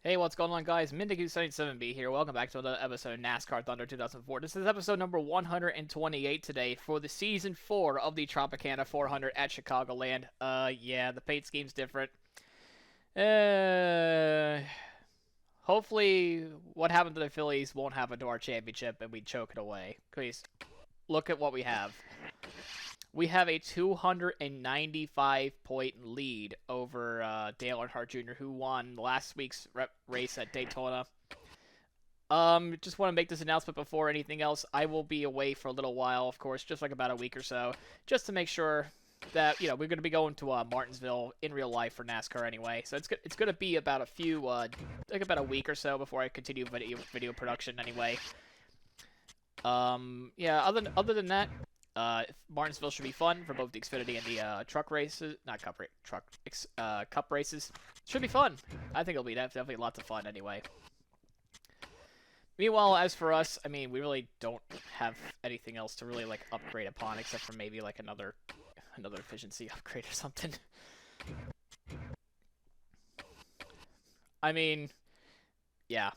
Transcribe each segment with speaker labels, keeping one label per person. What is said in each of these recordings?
Speaker 1: Hey, what's going on, guys? Mindigoose77B here. Welcome back to another episode of NASCAR Thunder 2004. This is episode number 128 today for the Season 4 of the Tropicana 400 at Chicagoland. Yeah, the paint scheme's different. Hopefully what happened to the Phillies won't happen to our championship and we choke it away. Please, look at what we have. We have a 295-point lead over Dale Earnhardt Jr., who won last week's race at Daytona. Just want to make this announcement before anything else. I will be away for a little while, of course, just like about a week or so, just to make sure that, you know, we're going to be going to Martinsville in real life for NASCAR anyway. So it's going to be about about a week or so before I continue video production anyway. Yeah, other than that, Martinsville should be fun for both the Xfinity and the truck races. Not cup cup races. Should be fun. I think it'll be definitely lots of fun anyway. Meanwhile, as for us, I mean, we really don't have anything else to really like upgrade upon, except for maybe like another efficiency upgrade or something. I mean, yeah.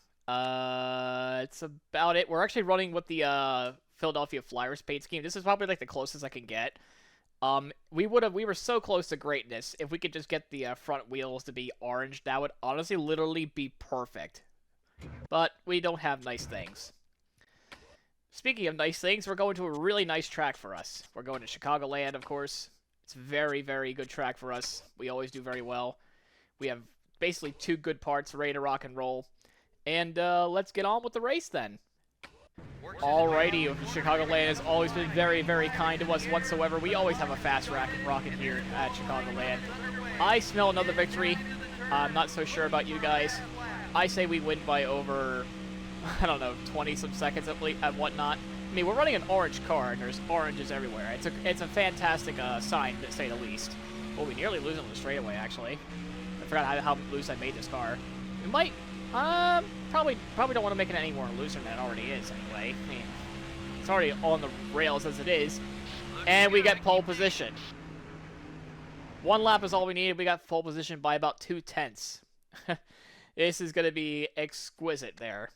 Speaker 1: It's about it. We're actually running with the Philadelphia Flyers paint scheme. This is probably like the closest I can get. We were so close to greatness. If we could just get the front wheels to be orange, that would honestly literally be perfect. But we don't have nice things. Speaking of nice things, we're going to a really nice track for us. We're going to Chicagoland, of course. It's a very, very good track for us. We always do very well. We have basically two good parts ready to rock and roll. And let's get on with the race then. Alrighty, Chicagoland has always been very, very kind to us whatsoever. We always have a fast rocket here at Chicagoland. I smell another victory. I'm not so sure about you guys. I say we win by over, I don't know, 20-some seconds at whatnot. I mean, we're running an orange car, and there's oranges everywhere. It's a fantastic sign, to say the least. Oh, we nearly lose on the straightaway, actually. I forgot how loose I made this car. We might... probably don't want to make it any more looser than it already is, anyway. I mean, it's already on the rails as it is. And we get pole position. One lap is all we needed. We got pole position by about 2/10. This is going to be exquisite there.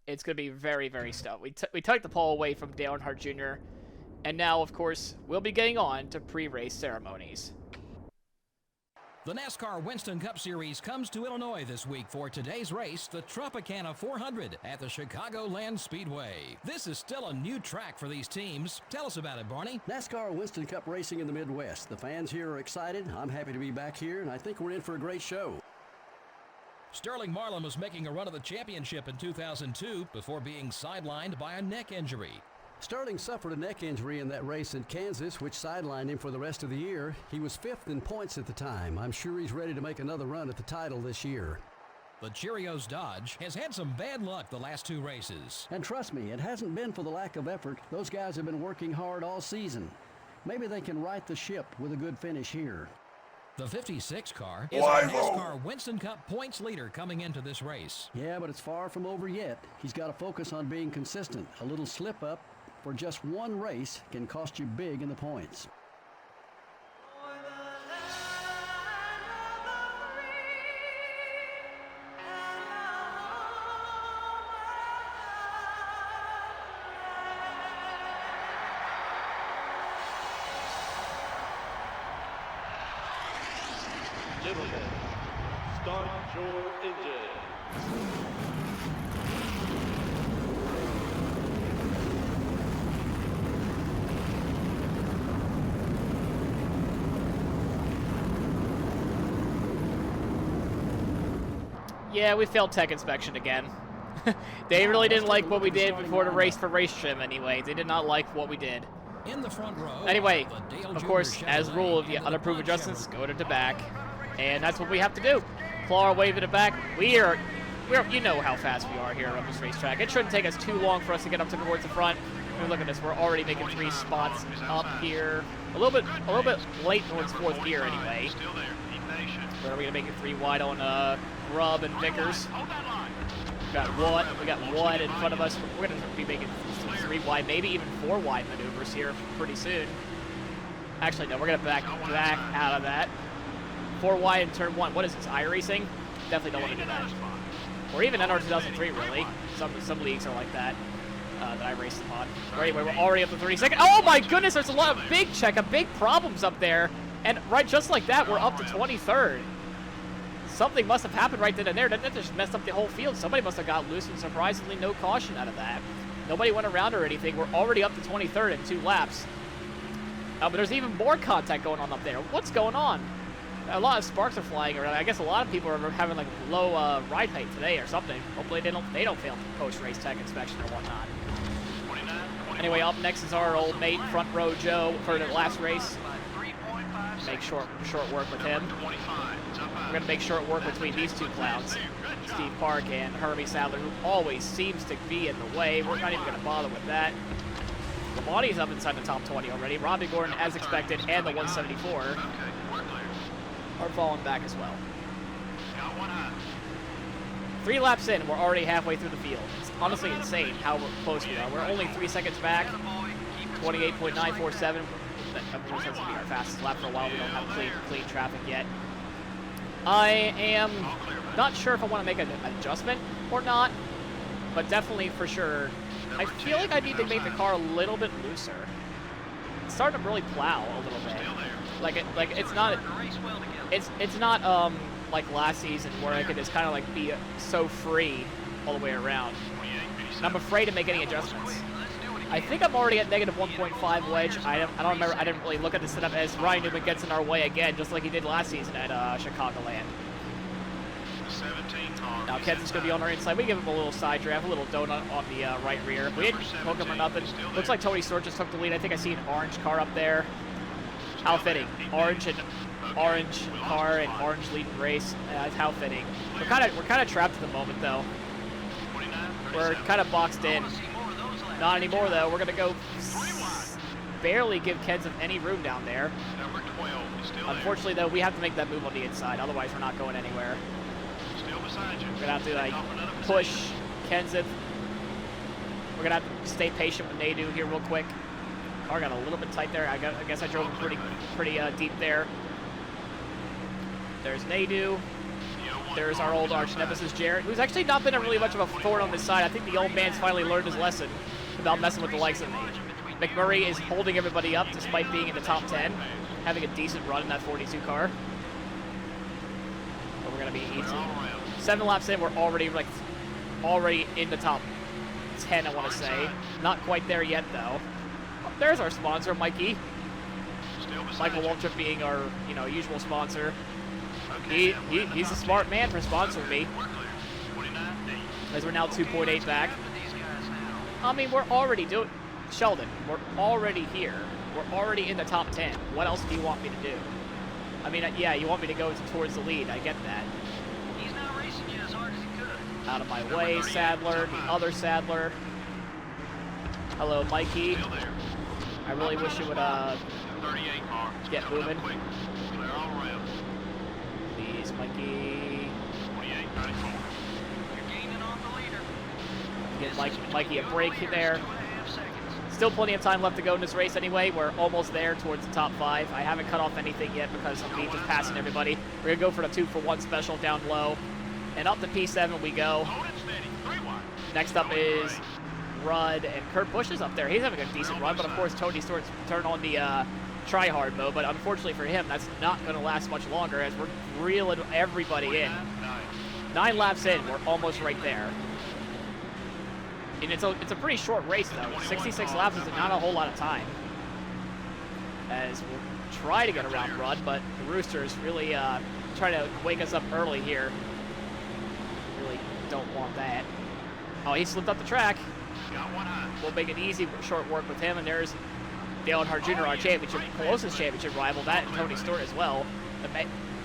Speaker 1: It's going to be very, very stout. We took the pole away from Dale Earnhardt Jr. And now, of course, we'll be getting on to pre-race ceremonies.
Speaker 2: The NASCAR Winston Cup Series comes to Illinois this week for today's race, the Tropicana 400 at the Chicagoland Speedway. This is still a new track for these teams. Tell us about it, Barney.
Speaker 3: NASCAR Winston Cup racing in the Midwest. The fans here are excited. I'm happy to be back here, and I think we're in for a great show.
Speaker 2: Sterling Marlin was making a run of the championship in 2002 before being sidelined by a neck injury.
Speaker 3: Sterling suffered a neck injury in that race in Kansas, which sidelined him for the rest of the year. He was 5th in points at the time. I'm sure he's ready to make another run at the title this year.
Speaker 2: The Cheerios Dodge has had some bad luck the last two races.
Speaker 3: And trust me, it hasn't been for the lack of effort. Those guys have been working hard all season. Maybe they can right the ship with a good finish here.
Speaker 2: The 56 car is our NASCAR Winston Cup points leader coming into this race.
Speaker 3: Yeah, but it's far from over yet. He's got to focus on being consistent. A little slip up for just one race can cost you big in the points.
Speaker 4: Gentlemen, start your engine.
Speaker 1: Yeah, we failed tech inspection again. They really didn't like what we did before the race for race trim anyway. They did not like what we did.
Speaker 2: In the front row,
Speaker 1: anyway, of course, as rule, the unapproved adjustments go to the back. And that's what we have to do. Claw our way to the back. We're you know how fast we are here on this racetrack. It shouldn't take us too long for us to get up towards the front. I mean, look at this. We're already making 3 spots up here. A little bit late towards 4th gear anyway. But are we gonna make it 3 wide on Grubb and Vickers? We got one in front of us. We're gonna be making 3 wide, maybe even 4 wide maneuvers here pretty soon. Actually, no, we're gonna back out of that. 4 wide in turn 1. What is this, iRacing? definitely don't want to do that. Or even NR 2003, really. Some leagues are like that. That I raced them on. Right, we're already up to 32nd. Oh my goodness, there's a lot of big problems up there. And right, just like that, we're up to 23rd. Something must have happened right then and there. That just messed up the whole field. Somebody must have got loose, and surprisingly no caution out of that. Nobody went around or anything. We're already up to 23rd in 2 laps. But there's even more contact going on up there. What's going on? A lot of sparks are flying around. I guess a lot of people are having like low ride height today or something. Hopefully they don't fail post-race tech inspection or whatnot. Anyway, up next is our old mate, Front Row Joe, for the last race. Make short work with him. We're going to make short work between these two clowns, Steve Park and Hermie Sadler, who always seems to be in the way. We're not even going to bother with that. Lamani's up inside the top 20 already. Robbie Gordon, as expected, and the 174 are falling back as well. 3 laps in, we're already halfway through the field. It's honestly insane how close we are. We're only 3 seconds back. 28.947. That will be our fastest lap for a while. We don't have clean traffic yet. I am not sure if I want to make an adjustment or not, but definitely for sure, I feel like I need to make the car a little bit looser. It's starting to really plow a little bit. It's not like last season where I could just kind of like be so free all the way around. And I'm afraid to make any adjustments. I think I'm already at negative 1.5 wedge. I don't remember. I didn't really look at the setup as Ryan Newman gets in our way again, just like he did last season at Chicagoland. Now Kenson's going to be on our inside. We give him a little side draft, a little donut on the right rear. We didn't hook him or nothing. Looks like Tony Stewart just took the lead. I think I see an orange car up there. How fitting. Orange car and orange leading race. How fitting. We're kind of trapped at the moment though. We're kind of boxed in. Not anymore though. We're gonna go barely give Kenson any room down there. Unfortunately though, we have to make that move on the inside. Otherwise, we're not going anywhere. We're gonna have to like push Kenson. We're gonna have to stay patient with Nadu here real quick. Car got a little bit tight there. I guess I drove him pretty deep there. There's Nadu. There's our old arch nemesis Jarrett, who's actually not been really much of a thorn on this side. I think the old man's finally learned his lesson about messing with the likes of me. McMurray is holding everybody up despite being in the top 10, having a decent run in that 42 car. But we're gonna be easy. 7 laps in, we're already in the top 10. I want to say, not quite there yet though. Oh, there's our sponsor, Mikey. Michael Waltrip being our usual sponsor. He's a smart man for sponsoring me. As we're now 2.8 back. I mean, we're already doing... Sheldon, we're already here. We're already in the top 10. What else do you want me to do? I mean, yeah, you want me to go towards the lead. I get that.
Speaker 5: He's not racing you as hard as he could.
Speaker 1: Out of my way, Sadler. The other Sadler. Hello, Mikey. I really wish you would get moving. Please, Mikey.
Speaker 5: You're gaining on the leader.
Speaker 1: Get Mikey a break there. Still plenty of time left to go in this race anyway. We're almost there towards the top 5. I haven't cut off anything yet because I'm just passing everybody. We're going to go for the 2-for-1 special down low. And up to P7 we go. Next up is Rudd, and Kurt Busch is up there. He's having a decent run, but of course Tony Stewart's turned on the try-hard mode. But unfortunately for him, that's not going to last much longer as we're reeling everybody in. 9 laps in, we're almost right there. And it's a pretty short race though. 66 laps is not a whole lot of time. As we'll try to get around Rudd, but the Roosters really try to wake us up early here. Really don't want that. Oh, he slipped up the track. We'll make it easy short work with him, and there's Dale Earnhardt Jr., our closest championship rival, that and Tony Stewart as well.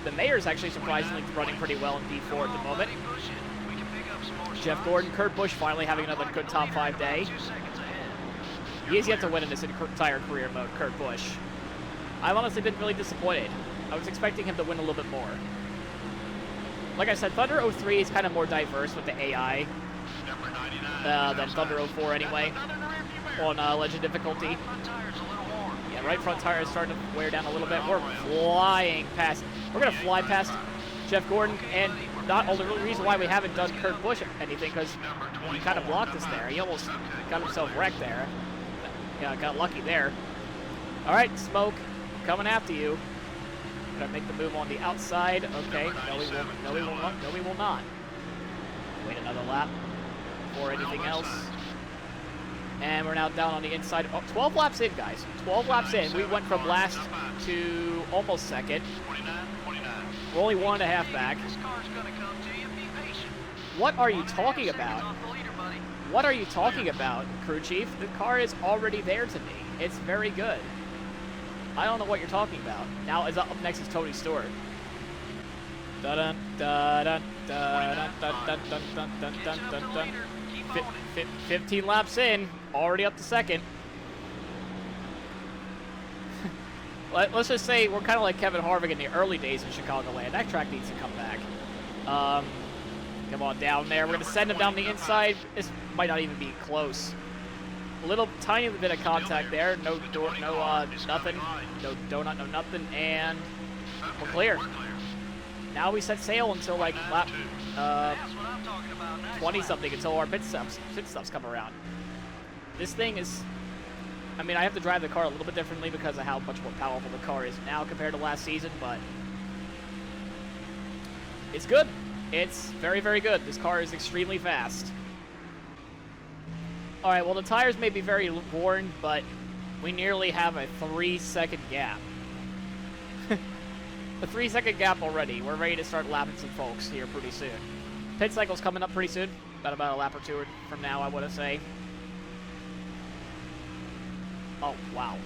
Speaker 1: The Mayor's actually surprisingly running pretty well in P4 at the moment. Jeff Gordon, Kurt Busch finally having another good top 5 day. He has yet to win in this entire career mode, Kurt Busch. I've honestly been really disappointed. I was expecting him to win a little bit more. Like I said, Thunder 03 is kind of more diverse with the AI than Thunder 04 anyway, on Legend difficulty. Yeah, right front tire is starting to wear down a little bit. We're flying past. We're going to fly past Jeff Gordon, and not the only reason why we haven't done Kurt Busch anything, because he kind of blocked us there. He almost got himself wrecked there. Yeah, got lucky there. All right, Smoke, coming after you. Gonna make the move on the outside. Okay, no, we will. No, we will not. No, we will not. Wait another lap before anything else. And we're now down on the inside. Oh, 12 laps in, guys. 12 laps in. We went from last to almost second. We're only 1.5 back.
Speaker 5: This car's gonna come to you. Be patient.
Speaker 1: What are you talking
Speaker 5: 5 seconds
Speaker 1: about?
Speaker 5: off the leader, buddy.
Speaker 1: What are you talking about, crew chief? The car is already there to me. It's very good. I don't know what you're talking about. Now, up next is Tony Stewart. Dun dun dun dun dun dun dun dun dun dun
Speaker 5: Catching up
Speaker 1: dun
Speaker 5: to the
Speaker 1: dun.
Speaker 5: leader. Keep on it.
Speaker 1: 15 laps in, already up to second. Let's just say we're kind of like Kevin Harvick in the early days in Chicagoland. That track needs to come back. Come on down there. We're going to send him down the inside. This might not even be close. A little tiny bit of contact there. No door, no nothing. No donut, no nothing. And we're clear. Now we set sail until like lap
Speaker 5: That's what I'm talking about. Nice
Speaker 1: 20
Speaker 5: lap.
Speaker 1: something until our pit stops come around. This thing is, I mean, I have to drive the car a little bit differently because of how much more powerful the car is now compared to last season, but it's good. It's very, very good. This car is extremely fast. All right, well, the tires may be very worn, but we nearly have a 3-second gap. A 3-second gap already. We're ready to start lapping some folks here pretty soon. Pit cycle's coming up pretty soon. About a lap or two from now, I want to say. Oh, wow.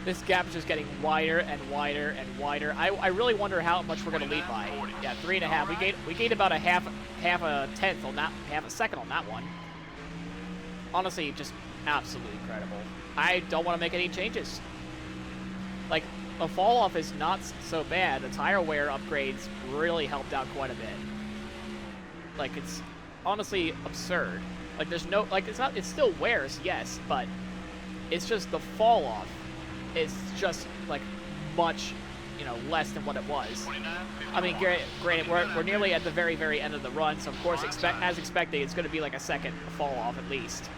Speaker 1: This gap is just getting wider and wider and wider. I really wonder how much we're going to lead by. Yeah, 3.5. We gained about a half a tenth on that, half a second on that one. Honestly, just absolutely incredible. I don't want to make any changes. Like, the fall off is not so bad. The tire wear upgrades really helped out quite a bit. Like, it's honestly absurd. Like, there's no, like, it still wears, yes, but it's just the fall off is just like much, less than what it was. I mean, granted, we're nearly at the very, very end of the run, so of course, as expected, it's going to be like a second fall off at least.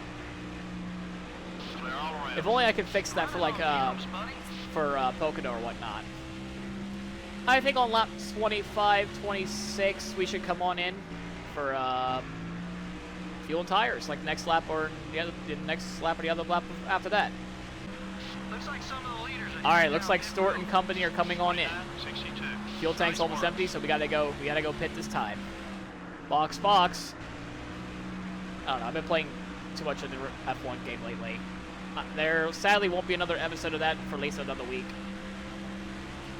Speaker 1: If only I could fix that for like Pocono or whatnot. I think on lap 25, 26, we should come on in for fuel and tires, like next lap or the next lap or the other lap after that.
Speaker 5: Looks like some of the leaders are
Speaker 1: All right,
Speaker 5: here
Speaker 1: looks
Speaker 5: now.
Speaker 1: like Stewart and company are coming on in.
Speaker 5: 62.
Speaker 1: Fuel tank's almost empty, so we gotta go pit this time. Box. I don't know, I've been playing too much of the F1 game lately. There sadly won't be another episode of that for at least another week.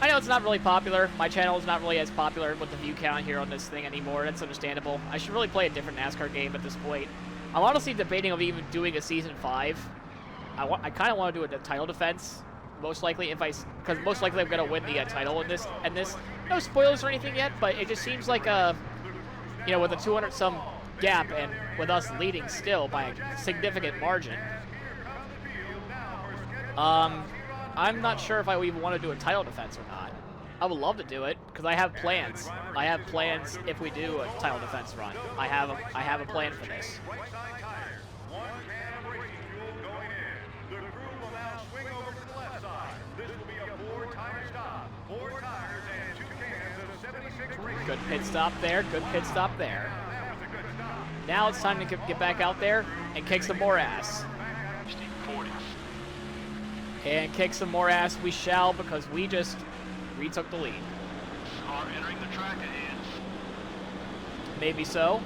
Speaker 1: I know it's not really popular. My channel is not really as popular with the view count here on this thing anymore. That's understandable. I should really play a different NASCAR game at this point. I'm honestly debating of even doing a Season 5. I kind of want to do a title defense, most likely, because most likely I'm going to win the title in this. No spoilers or anything yet, but it just seems like, with a 200-some gap and with us leading still by a significant margin, I'm not sure if I even want to do a title defense or not. I would love to do it because I have plans. I have plans if we do a title defense run. I have a plan for this. Good pit stop there. Good pit stop there. Now it's time to get back out there and kick some more ass. And kick some more ass we shall, because we just retook the lead.
Speaker 5: Car entering the track ahead.
Speaker 1: Maybe so.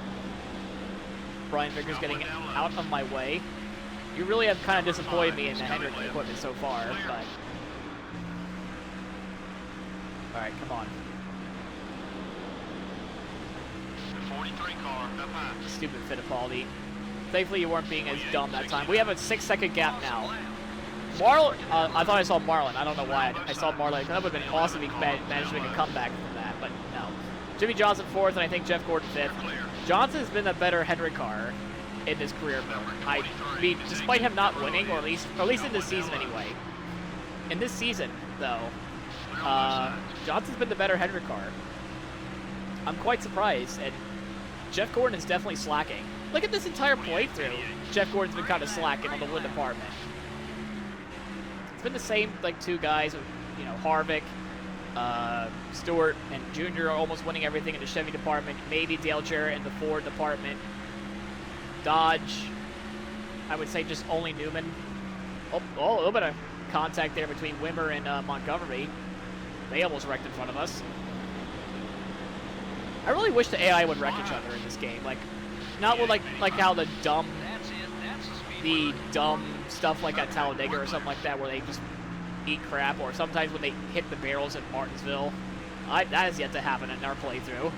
Speaker 1: Brian Vickers getting out of my way. You really have kind of disappointed me in the Hendrick equipment so far, but... Alright, come on.
Speaker 5: The 43 car up high.
Speaker 1: Stupid Fittipaldi. Thankfully you weren't being as dumb that time. We have a 6-second gap now. Marlon, I thought I saw Marlon. I don't know why I saw Marlon. That would have been awesome if he managed to make a comeback from that, but no. Jimmy Johnson 4th, and I think Jeff Gordon 5th. Johnson's been a better Hendrick car in his career mode. I mean, despite him not winning, or at least in this season anyway. In this season, though, Johnson's been the better Hendrick car. I'm quite surprised, and Jeff Gordon is definitely slacking. Look at this entire playthrough. Jeff Gordon's been kind of slacking on the wood department. It's been the same, like, two guys, you know, Harvick, Stewart, and Junior are almost winning everything in the Chevy department. Maybe Dale Jarrett in the Ford department. Dodge, I would say just only Newman. Oh, a little bit of contact there between Wimmer and Montgomery. They almost wrecked in front of us. I really wish the AI would wreck each other in this game. Like, not with like how the dumb stuff like at Talladega or something like that, where they just eat crap, or sometimes when they hit the barrels at Martinsville. That has yet to happen in our playthrough.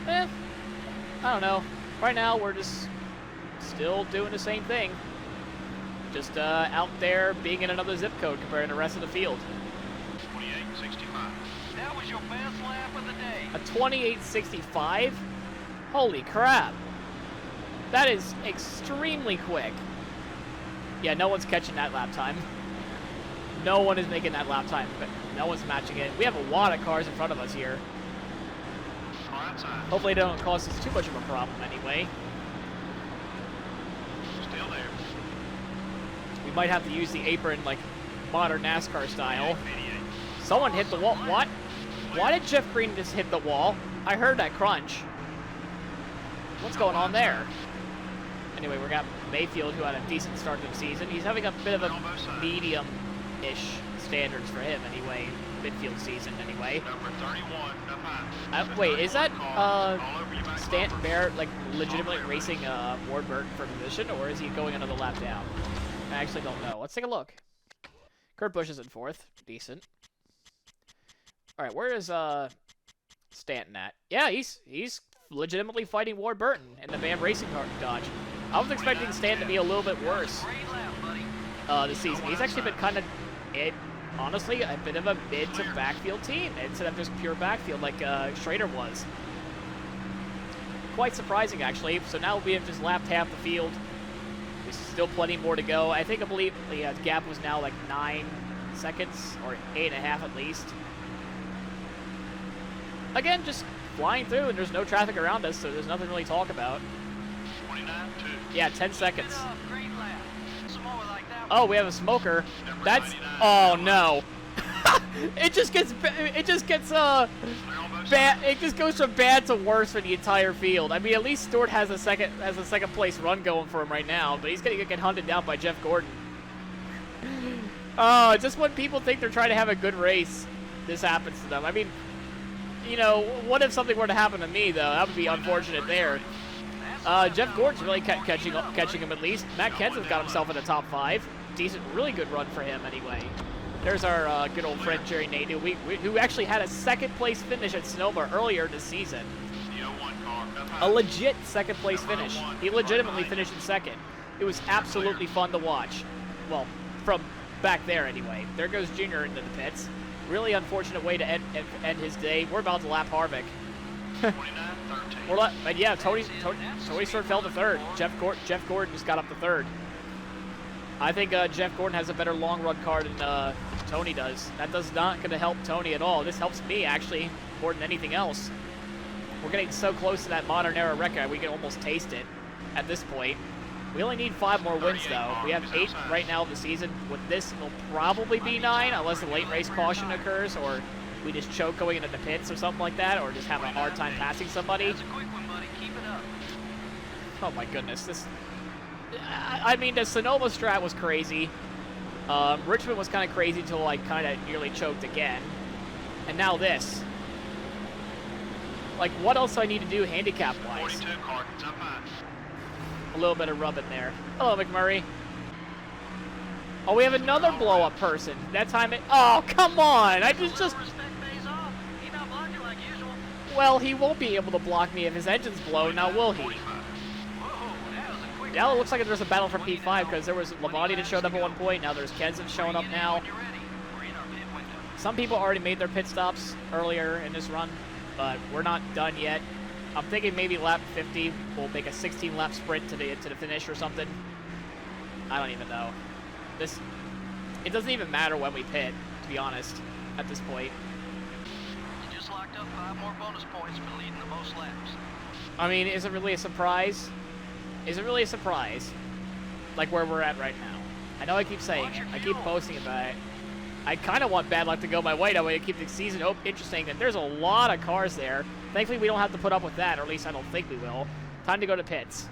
Speaker 1: I don't know. Right now, we're just still doing the same thing. Just out there being in another zip code compared to the rest of the field.
Speaker 5: 28.65. That was your best lap of the day.
Speaker 1: A 28.65? Holy crap. That is extremely quick. Yeah, no one's catching that lap time. No one is making that lap time, but no one's matching it. We have a lot of cars in front of us here. Hopefully they don't cause us too much of a problem anyway.
Speaker 5: Still there.
Speaker 1: We might have to use the apron like modern NASCAR style. Someone hit the wall. What? Why did Jeff Green just hit the wall? I heard that crunch. What's going on there? Anyway, we got Mayfield, who had a decent start to the season. He's having a bit of a medium-ish standards for him anyway. Midfield season anyway.
Speaker 5: Number 31,
Speaker 1: wait, is that Stanton Bear like legitimately racing Ward Burton for position, or is he going another lap down? I actually don't know. Let's take a look. Kurt Busch is in fourth. Decent. All right, where is Stanton at? Yeah, he's legitimately fighting Ward Burton in the Bam Racing Car Dodge. I was expecting Stanton to be a little bit worse this season. He's actually been kind of, honestly, a bit of a mid to backfield team instead of just pure backfield like Schrader was. Quite surprising, actually. So now we have just lapped half the field. There's still plenty more to go. I believe the gap was now like 9 seconds, or 8.5 at least. Again, just flying through, and there's no traffic around us, so there's nothing really to talk about.
Speaker 5: 29.2.
Speaker 1: Yeah, 10 seconds.
Speaker 5: Great lap. Some more like that.
Speaker 1: Oh, we have a smoker. That's, oh no. it just gets bad. It just goes from bad to worse for the entire field. I mean, at least Stewart has a second place run going for him right now, but he's gonna get hunted down by Jeff Gordon. Oh, just when people think they're trying to have a good race, this happens to them. I mean, you know, what if something were to happen to me, though? That would be unfortunate there. Jeff Gordon's really catching him at least. Matt Kenseth's got himself in the top 5. Decent, really good run for him anyway. There's our good old friend Jerry Nate, who actually had a second place finish at Sonoma earlier this season. A legit second place finish. He legitimately finished in second. It was absolutely fun to watch. Well, from back there anyway. There goes Junior into the pits. Really unfortunate way to end his day. We're about to lap Harvick. And yeah, Tony Stewart fell to third. Jeff Gordon just got up to third. I think Jeff Gordon has a better long run car than Tony does. That does not going to help Tony at all. This helps me actually more than anything else. We're getting so close to that modern era record, we can almost taste it at this point. We only need 5 more wins though. We have 8 right now of the season. With this, it'll probably be 9 unless a late race caution occurs, or we just choke going into the pits or something like that, or just have a hard time passing somebody.
Speaker 5: That's a quick one, buddy. Keep it up.
Speaker 1: Oh my goodness, this. I mean, the Sonoma strat was crazy. Richmond was kind of crazy until I kind of nearly choked again, and now this. Like, what else do I need to do handicap-wise?
Speaker 5: 42 cartons up high.
Speaker 1: A little bit of rubbing there. Hello, McMurray. Oh, we have another blow-up person. That time it. Oh, come on! I just.
Speaker 5: Respect pays off. He not blocking like usual.
Speaker 1: Well, he won't be able to block me if his engine's blown. Now, will he?
Speaker 5: Whoa, that was a quick
Speaker 1: Now it looks like there's a battle for P5 because there was Labonte that showed up at one point. Now there's Kenseth showing up now.
Speaker 5: when you're ready. We're in our pit window.
Speaker 1: Some people already made their pit stops earlier in this run, but we're not done yet. I'm thinking maybe lap 50 we'll make a 16-lap sprint to the finish or something. I don't even know. It doesn't even matter when we pit, to be honest, at this point.
Speaker 5: up 5 more bonus points for leading the most laps.
Speaker 1: I mean, is it really a surprise? Is it really a surprise? Like where we're at right now. I know I keep saying it. I keep boasting about it. I kind of want bad luck to go my way. That way to keep the season interesting. And there's a lot of cars there. Thankfully, we don't have to put up with that, or at least I don't think we will. Time to go to pits.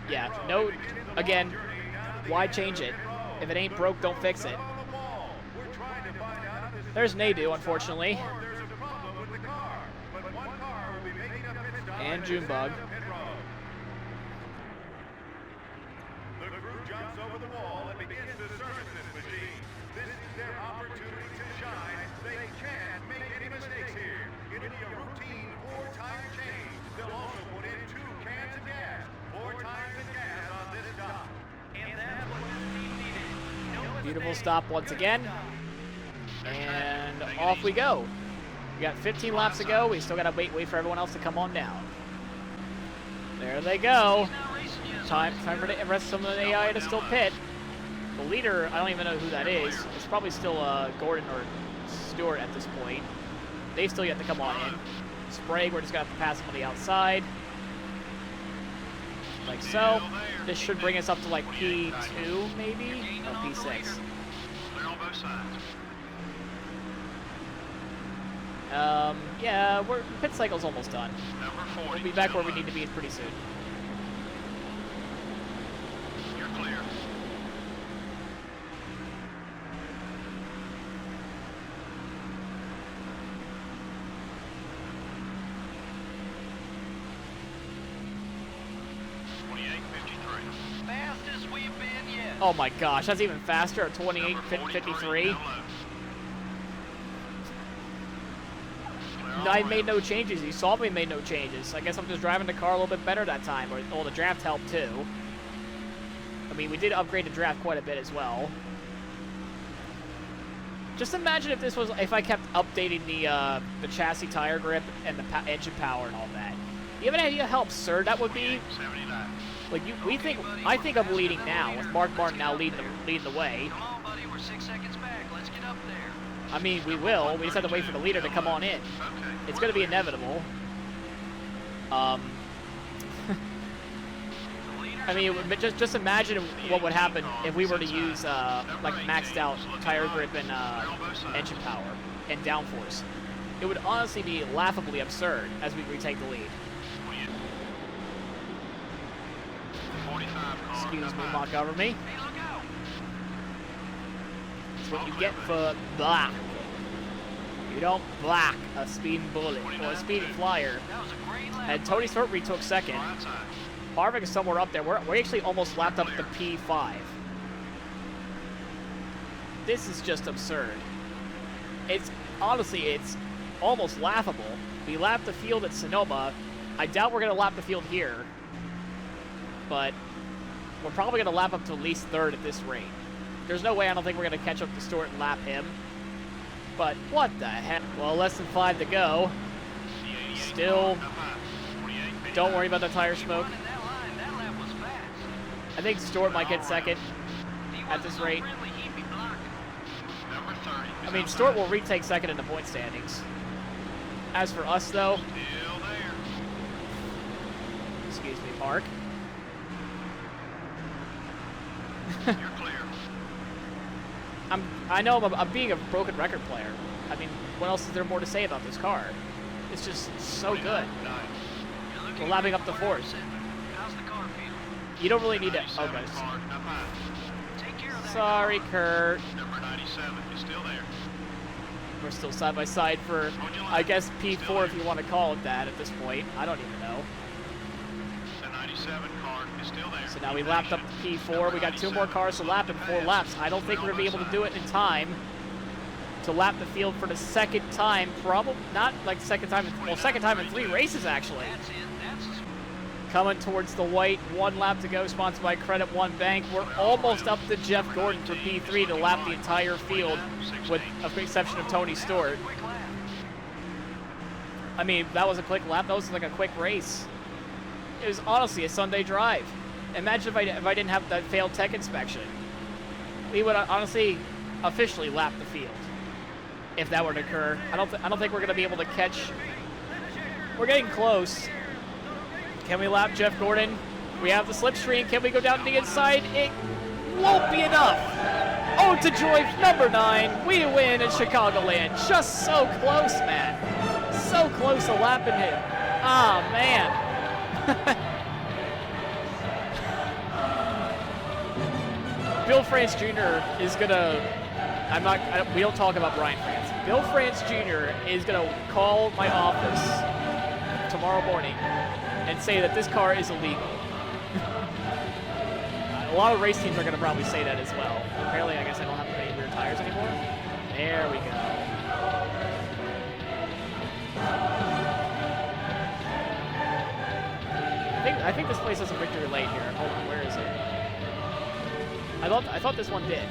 Speaker 1: Yeah, no, again, why change it? If it ain't broke, don't fix it. There's Nadu, unfortunately. And Junebug.
Speaker 4: The crew jumps over the wall and begins to service this machine. This is their opportunity to shine. They can't make any mistakes here. It'll be a routine 4-tire change. They'll also put in 2 cans of gas. 4 times the gas on this stop.
Speaker 5: And that's what this team needed.
Speaker 1: Beautiful stop once again. And off we go. We got 15 laps to go. We still got to wait for everyone else to come on down. There they go. Time for the rest of some of the AI to still pit. The leader, I don't even know who that is. It's probably still Gordon or Stewart at this point. They still yet to come on in. Sprague, we're just going to have to pass him on the outside. Like so. This should bring us up to like P2 maybe? Or P6.
Speaker 5: Clear on both sides.
Speaker 1: Yeah, pit cycle's almost done.
Speaker 5: Number 40.
Speaker 1: We'll be back where we need to be pretty soon.
Speaker 5: You're clear. Fastest we've been yet.
Speaker 1: Oh my gosh, that's even faster at 28.53. I made no changes. You saw me made no changes. I guess I'm just driving the car a little bit better that time. Or the draft helped too. I mean, we did upgrade the draft quite a bit as well. Just imagine if I kept updating the chassis tire grip and the engine power and all that. You have an idea how absurd that would be?
Speaker 5: 79.
Speaker 1: Like I think I'm leading now with Mark Martin now leading the way.
Speaker 5: Come on, buddy. We're 6 seconds back. Let's get up there.
Speaker 1: I mean, we will. We just have to wait for the leader to come on in.
Speaker 5: Okay.
Speaker 1: It's going to be inevitable. I mean, just imagine what would happen if we were to use like maxed out tire grip and engine power and downforce. It would honestly be laughably absurd as we retake the lead.
Speaker 5: 45 car.
Speaker 1: Excuse me, Montgomery.
Speaker 5: Hey, look out.
Speaker 1: That's what you get for black. You don't black a speeding bullet or a speeding flyer.
Speaker 5: That was a great lap.
Speaker 1: And Tony Stewart retook second.
Speaker 5: Right side.
Speaker 1: Harvick is somewhere up there. We're actually almost lapped up to P5. This is just absurd. It's almost laughable. We lapped the field at Sonoma. I doubt we're going to lap the field here. But we're probably going to lap up to at least third at this rate. There's no way I don't think we're going to catch up to Stewart and lap him. But what the heck? Well, less than 5 to go. Still, don't worry about the tire smoke.
Speaker 5: Running that line, that lap was fast.
Speaker 1: I think Stewart might get second at this rate.
Speaker 5: Friendly, he'd be blocking.
Speaker 4: Number 30.
Speaker 1: I mean, Stewart will retake second in the point standings. As for us, though,
Speaker 4: Still there.
Speaker 1: excuse me, Mark.
Speaker 4: You're clear.
Speaker 1: I know I'm being a broken record player. I mean, what else is there more to say about this car? It's just so good.
Speaker 4: 9.
Speaker 5: You're looking
Speaker 1: We're lapping
Speaker 5: great
Speaker 1: up the
Speaker 5: for
Speaker 1: fourth.
Speaker 5: us. How's the car feel?
Speaker 1: You don't really need to. Oh,
Speaker 4: 97
Speaker 1: guys.
Speaker 4: car, up high.
Speaker 5: Take care of that
Speaker 1: Sorry,
Speaker 5: car.
Speaker 1: Kurt.
Speaker 4: Number 97 is still there.
Speaker 1: We're still side by side for, I guess, P4 if you want to call it that at this point. I don't even know.
Speaker 4: The 97 car is still there.
Speaker 1: So now we lapped up to P4. We got 2 more cars to lap in 4 laps. I don't think we're going to be able to do it in time to lap the field for the second time. Probably not like second time. Well, second time in 3 races, actually.
Speaker 5: That's it. That's a
Speaker 1: Coming towards the white. 1 lap to go, sponsored by Credit One Bank. We're almost up to Jeff Gordon for P3 to lap the entire field, with the exception of Tony Stewart.
Speaker 5: quick lap.
Speaker 1: I mean, that was a quick lap. That was like a quick race. It was honestly a Sunday drive. Imagine if I didn't have that failed tech inspection. We would honestly, officially lap the field. If that were to occur, I don't think we're going to be able to catch. We're getting close. Can we lap Jeff Gordon? We have the slipstream. Can we go down to the inside? It won't be enough. Oh, to joy number 9. We win in Chicagoland. Just so close, man. So close to lapping him. Ah, man. Bill France Jr. is gonna. We don't talk about Brian France. Bill France Jr. is gonna call my office tomorrow morning and say that this car is illegal. A lot of race teams are gonna probably say that as well. Apparently, I guess I don't have any rear tires anymore. There we go. I think this place has a victory lane here. Hold on, where is it? I thought this one did.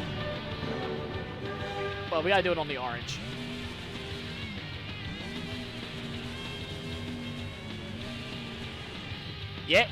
Speaker 1: Well, we gotta do it on the orange. Yeah.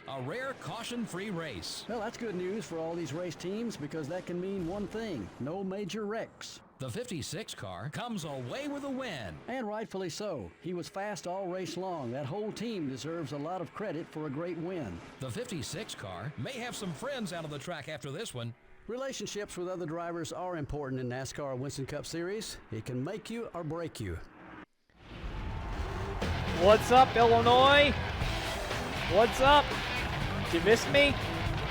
Speaker 2: A rare caution-free race.
Speaker 3: Well, that's good news for all these race teams because that can mean one thing: no major wrecks.
Speaker 2: The 56 car comes away with a win.
Speaker 3: And rightfully so. He was fast all race long. That whole team deserves a lot of credit for a great win.
Speaker 2: The 56 car may have some friends out of the track after this one.
Speaker 3: Relationships with other drivers are important in NASCAR Winston Cup Series. It can make you or break you.
Speaker 1: What's up, Illinois? What's up? Did you miss me?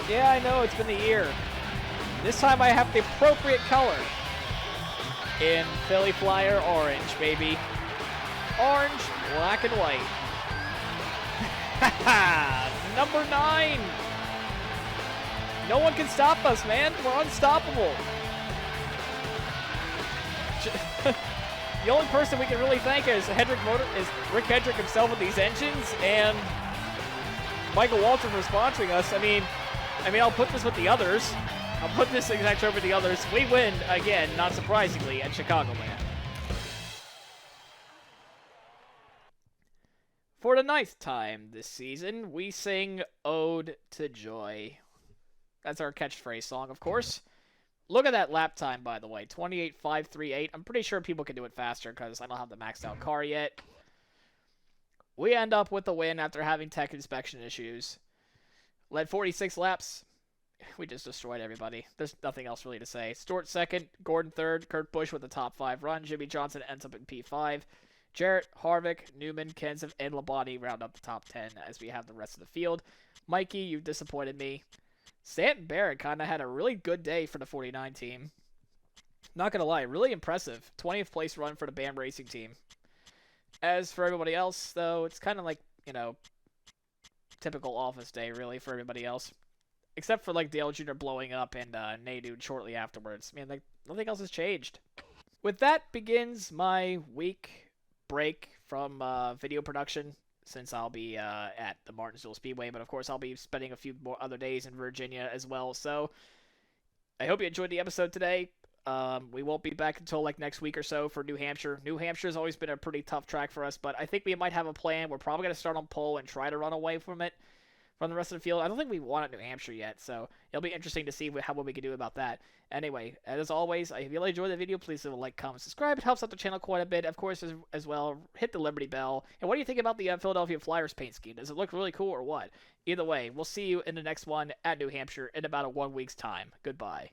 Speaker 1: Yeah, I know, it's been a year. This time I have the appropriate color. In Philly Flyer orange, baby. Orange, black, and white. Number 9. No one can stop us, man. We're unstoppable. The only person we can really thank is Rick Hendrick himself with these engines, and Michael Walter for sponsoring us. I mean, I'll put this with the others. I'll put this exact over the others. We win again, not surprisingly, at Chicagoland. For the 9th time this season, we sing Ode to Joy. That's our catchphrase song, of course. Look at that lap time, by the way. 28.538. I'm pretty sure people can do it faster because I don't have the maxed out car yet. We end up with the win after having tech inspection issues. Led 46 laps. We just destroyed everybody. There's nothing else really to say. Stewart second, Gordon third, Kurt Busch with the top 5 run. Jimmy Johnson ends up in P5. Jarrett, Harvick, Newman, Kenseth, and Labonte round up the top 10 as we have the rest of the field. Mikey, you've disappointed me. Stanton Barrett kind of had a really good day for the 49 team. Not going to lie, really impressive. 20th place run for the BAM Racing team. As for everybody else, though, it's kind of like, typical office day, really, for everybody else. Except for, Dale Jr. blowing up and Nadu shortly afterwards. I mean, nothing else has changed. With that begins my week break from video production, since I'll be at the Martinsville Speedway. But, of course, I'll be spending a few more other days in Virginia as well. So, I hope you enjoyed the episode today. We won't be back until, next week or so for New Hampshire. New Hampshire's always been a pretty tough track for us, but I think we might have a plan. We're probably going to start on pole and try to run away from it. From the rest of the field. I don't think we won at New Hampshire yet, so it'll be interesting to see what we can do about that. Anyway, as always, if you enjoyed the video, please leave a like, comment, subscribe. It helps out the channel quite a bit. Of course, as well, hit the Liberty Bell. And what do you think about the Philadelphia Flyers paint scheme? Does it look really cool or what? Either way, we'll see you in the next one at New Hampshire in about a 1 week's time. Goodbye.